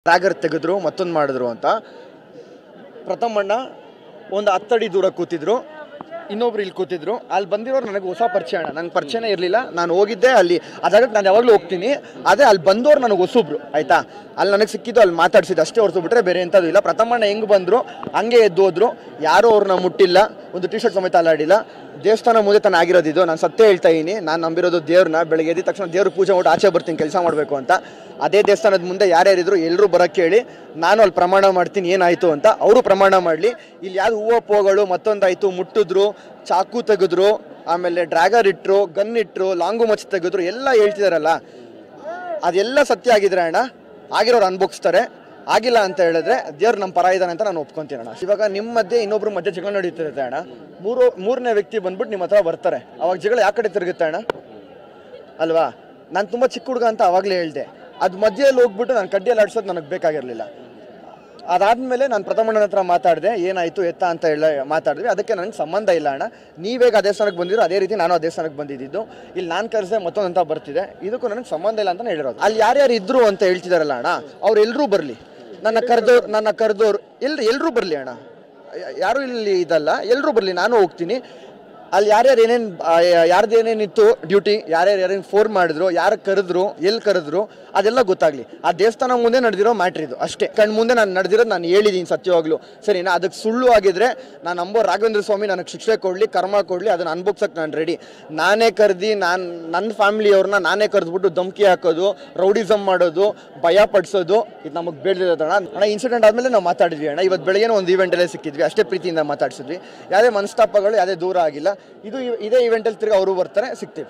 ಟ್ಯಾಗರ್ ತೆಗೆದ್ರು ಮತ್ತೊಂದು ಮಾಡಿದ್ರು ಅಂತ. ಪ್ರಥಮಣ್ಣ ಒಂದು 10 ಅಡಿ ದೂರ ಕೂತಿದ್ರು, ಇನ್ನೊಬ್ರು ಇಲ್ಲಿ ಕೂತಿದ್ರು. ಅಲ್ಲಿ ಬಂದಿರೋರು ನನಗೆ ಹೊಸ ಪರಿಚಯ ಅಣ್ಣ, ನನಗೆ ಪರಿಚಯನೇ ಇರಲಿಲ್ಲ. ನಾನು ಹೋಗಿದ್ದೆ ಅಲ್ಲಿ ಆ ಜಾಗಕ್ಕೆ, ನಾನು ಯಾವಾಗಲೂ ಹೋಗ್ತೀನಿ. ಅದೇ ಅಲ್ಲಿ ಬಂದವ್ರು ನನಗೆ ಹೊಸಬ್ರು ಆಯಿತಾ. ಅಲ್ಲಿ ನನಗೆ ಸಿಕ್ಕಿದ್ದು, ಅಲ್ಲಿ ಮಾತಾಡ್ಸಿದ್ದು ಅಷ್ಟೇ ಹೊರತು ಬಿಟ್ಟರೆ ಬೇರೆ ಎಂಥದ್ದು ಇಲ್ಲ. ಪ್ರಥಮಣ್ಣ ಹೆಂಗೆ ಬಂದರು ಹಂಗೆ ಎದ್ದು ಹೋದ್ರು. ಯಾರೂ ಅವ್ರನ್ನ ಮುಟ್ಟಿಲ್ಲ, ಒಂದು ಟಿ ಶರ್ಟ್ ಸಮೇತ ಅಲ್ಲಾಡಿಲ್ಲ. ದೇವಸ್ಥಾನ ಮುಂದೆ ತಾನು ಆಗಿರೋದಿದ್ದು. ನಾನು ಸತ್ಯ ಹೇಳ್ತಾ ಇದ್ದೀನಿ, ನಾನು ನಂಬಿರೋದು ದೇವ್ರನ್ನ. ಬೆಳಗ್ಗೆ ಎದ್ದ ತಕ್ಷಣ ದೇವ್ರ ಪೂಜೆ ಮಾಡಿ ಆಚೆ ಬರ್ತೀನಿ ಕೆಲಸ ಮಾಡಬೇಕು ಅಂತ. ಅದೇ ದೇವಸ್ಥಾನದ ಮುಂದೆ ಯಾರ್ಯಾರಿದ್ರು ಎಲ್ಲರೂ ಬರೋಕ್ಕೆ ಹೇಳಿ, ನಾನು ಅಲ್ಲಿ ಪ್ರಮಾಣ ಮಾಡ್ತೀನಿ ಏನಾಯಿತು ಅಂತ. ಅವರು ಪ್ರಮಾಣ ಮಾಡಲಿ. ಇಲ್ಲಿ ಯಾರು ಹೂವು ಪೋಗಳು ಮತ್ತೊಂದಾಯಿತು, ಮುಟ್ಟಿದ್ರು, ಚಾಕು ತೆಗೆದ್ರು, ಆಮೇಲೆ ಡ್ರ್ಯಾಗರ್ ಇಟ್ಟರು, ಗನ್ ಇಟ್ಟರು, ಲಾಂಗು ಮಚ್ಚ ತೆಗೆದ್ರು, ಎಲ್ಲ ಹೇಳ್ತಿದಾರಲ್ಲ ಅದೆಲ್ಲ ಸತ್ಯ ಆಗಿದ್ರೆ ಅಣ್ಣ ಆಗಿರೋರು ಅನ್ಭೋಗಿಸ್ತಾರೆ. ಆಗಿಲ್ಲ ಅಂತ ಹೇಳಿದ್ರೆ ದೇವ್ರು ನಮ್ಮ ಪರ ಇದ್ದಾನೆ ಅಂತ ನಾನು ಒಪ್ಕೊಂತೀನಿ ಅಣ್ಣ. ಇವಾಗ ನಿಮ್ಮ ಮಧ್ಯೆ ಇನ್ನೊಬ್ರು ಮಧ್ಯೆ ಜಗಳ ನಡೀತಿರುತ್ತೆ ಅಣ್ಣ, ಮೂರನೇ ವ್ಯಕ್ತಿ ಬಂದ್ಬಿಟ್ಟು ನಿಮ್ಮ ಹತ್ರ ಬರ್ತಾರೆ. ಅವಾಗ ಜಗಳ ಯಾವ ಕಡೆ ತಿರುಗುತ್ತೆ ಅಣ್ಣ ಅಲ್ವಾ? ನಾನು ತುಂಬ ಚಿಕ್ಕ ಹುಡುಗ ಅಂತ ಆವಾಗಲೇ ಹೇಳಿದೆ. ಅದು ಮಧ್ಯೆಯಲ್ಲಿ ಹೋಗ್ಬಿಟ್ಟು ನಾನು ಕಡ್ಡಿಯಲ್ಲಿ ಆಡ್ಸೋದು ನನಗೆ ಬೇಕಾಗಿರಲಿಲ್ಲ. ಅದಾದಮೇಲೆ ನಾನು ಪ್ರಥಮಣ್ಣನ ಹತ್ರ ಮಾತಾಡಿದೆ, ಏನಾಯಿತು ಎತ್ತ ಅಂತ ಮಾತಾಡಿದ್ವಿ. ಅದಕ್ಕೆ ನನಗೆ ಸಂಬಂಧ ಇಲ್ಲ ಅಣ್ಣ. ನೀವೇಗ ಆ ದೇವಸ್ಥಾನಕ್ಕೆ ಬಂದಿದ್ರು ಅದೇ ರೀತಿ ನಾನು ಆ ದೇವಸ್ಥಾನಕ್ಕೆ ಬಂದಿದ್ದು. ಇಲ್ಲಿ ನಾನು ಕರೆಸಿದೆ ಮತ್ತೊಂದಂತ ಬರ್ತಿದೆ, ಇದಕ್ಕೂ ನನಗೆ ಸಂಬಂಧ ಇಲ್ಲ ಅಂತ ಹೇಳಿರೋದು. ಅಲ್ಲಿ ಯಾರ್ಯಾರು ಇದ್ರು ಅಂತ ಹೇಳ್ತಿದಾರಲ್ಲ ಅಣ್ಣ, ಅವ್ರು ಎಲ್ಲರೂ ಬರಲಿ. ನನ್ನ ಕರೆದವ್ರು ಎಲ್ಲರೂ ಬರಲಿ ಅಣ್ಣ, ಯಾರೂ ಇಲ್ಲಿ ಇದಲ್ಲ, ಎಲ್ಲರೂ ಬರಲಿ, ನಾನು ಹೋಗ್ತೀನಿ. ಅಲ್ಲಿ ಯಾರ್ಯಾರು ಯಾರ್ದೇನೇನಿತ್ತು ಡ್ಯೂಟಿ, ಯಾರೇನು ಫೋನ್ ಮಾಡಿದ್ರು, ಯಾರು ಕರೆದ್ರು, ಎಲ್ಲಿ ಕರೆದ್ರು, ಅದೆಲ್ಲ ಗೊತ್ತಾಗಲಿ. ಆ ದೇವಸ್ಥಾನ ಮುಂದೆ ನಡೆದಿರೋ ಮ್ಯಾಟ್ರ್ ಇದು ಅಷ್ಟೇ. ಕಣ್ಣು ಮುಂದೆ ನಾನು ನಡೆದಿರೋದು ನಾನು ಹೇಳಿದ್ದೀನಿ ಸತ್ಯವಾಗ್ಲು, ಸರಿನಾ? ಅದಕ್ಕೆ ಸುಳ್ಳು ಆಗಿದ್ರೆ ನಾನು ನಂಬೋ ರಾಘವೇಂದ್ರ ಸ್ವಾಮಿ ನನಗೆ ಶಿಕ್ಷೆ ಕೊಡಲಿ, ಕರ್ಮ ಕೊಡಲಿ, ಅದನ್ನು ಅನ್ಭೋಗ್ಸಕ್ಕೆ ನಾನು ರೆಡಿ. ನಾನೇ ಕರೆದು ನನ್ನ ಫ್ಯಾಮಿಲಿಯವ್ರನ್ನ ನಾನೇ ಕರೆದ್ಬಿಟ್ಟು ಧಮಕಿ ಹಾಕೋದು, ರೌಡಿಸಮ್ ಮಾಡೋದು, ಭಯ ಪಡಿಸೋದು ಇದು ನಮಗೆ ಬೇಡದಿರೋದಣ್ಣ. ಅಣ್ಣ ಇನ್ಸಿಡೆಂಟ್ ಆದಮೇಲೆ ನಾವು ಮಾತಾಡಿದ್ವಿ ಅಣ್ಣ. ಇವತ್ತು ಬೆಳಗ್ಗೆ ಒಂದು ಈವೆಂಟಲ್ಲೇ ಸಿಕ್ಕಿದ್ವಿ, ಅಷ್ಟೇ ಪ್ರೀತಿಯಿಂದ ಮಾತಾಡ್ಸಿದ್ವಿ. ಯಾವುದೇ ಮನಸ್ತಾಪಗಳು ಯಾವುದೇ ದೂರ ಆಗಿಲ್ಲ. ಇದೇ ಈವೆಂಟಲ್ಲಿ ತಿರ್ಗಿ ಅವರು ಬರ್ತಾರೆ, ಸಿಗ್ತೀವಿ.